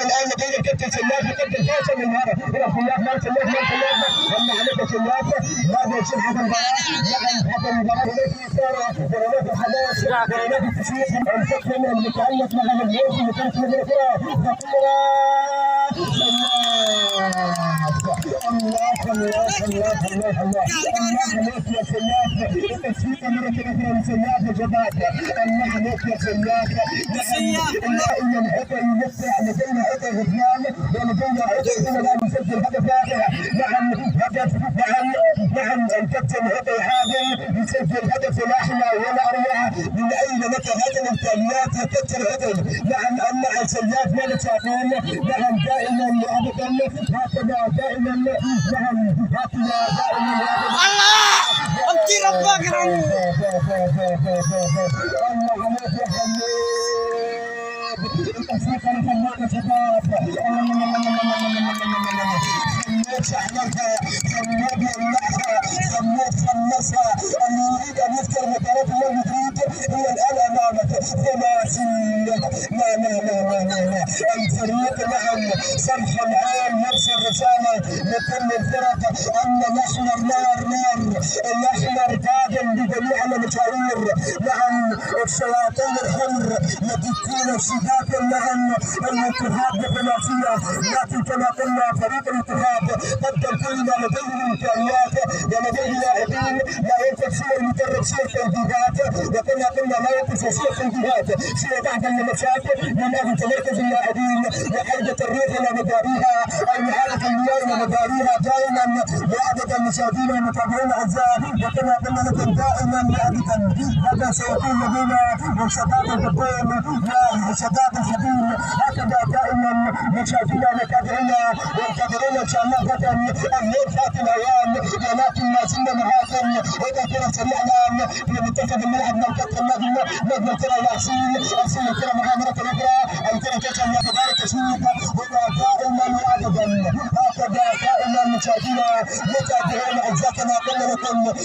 الان لدينا الكابتن سلاف يقدم فاصل من هذا الى سلاف ما سلاف ما سلاف اما عليك سلاف هذا يصير حكم المباراه حكم المباراه هناك اثاره وهناك حماس وهناك تشويق الحكم المتعلق مع الجيش اللي كانت من الكره خطيره الله الله الله الله الله عليك يا سلاف التصفيق مرة أخرى لسلاف وجبات الله عليك يا سلاف إن الحكم يوقع لدينا عطر غفران ولدينا عطر هنا لا نسجل هدف رائع نعم هدف نعم الكابتن عطر حاضر يسجل هدف الأحلى والأروع من أين لك هذه الإمكانيات يا كابتن عطر نعم مع سلاف ماذا تفعلون نعم دائما وأبدا هكذا دائما نعم هكذا دائما الله انت ربك الله عليك يا حميد التصفيق لفنان شباب حميد شحنتها حميد يمنعها حميد خلصها اللي يريد ان يذكر مباراه ريال مدريد هي الان امامك ثلاثي لا لا لا لا لا لا الفريق نعم صرح الان يرسل رساله لكل الفرق ان الاحمر نار نار الاحمر قادم بجميع المشاوير نعم الشياطين الحمر يدكون اشتباكا نعم الاتحاد بثلاثيه لكن كما قلنا فريق الاتحاد قدم كل ما لديه من امكانيات ولديه لاعبين لا ينفع شيء مجرد شيء تنبيهات وكما قلنا لا ينفع شيء تنبيهات شيء بعض اللمسات من اجل تمركز اللاعبين وحركه الريح الى مداريها او معارف المياه الى مداريها دائما وابدا مشاهدينا المتابعين الاعزاء وكما قلنا لكم دائما وابدا هذا سيكون لدينا شباب البطول وشباب الحبيب هكذا دائما مشاهدينا المتابعين والقادرين ان شاء الله غدا الليل فاتن ايام ولكن ما زلنا معاكم وهذا كره سريعه في منتصف الملعب نلقى نجم الكره الاسيل الكره معاه مره اخرى الكره تسعى الله تبارك تشويق وهذا دائما وابدا هكذا دائما مشاهدينا متابعين اعزائنا كما قلنا لكم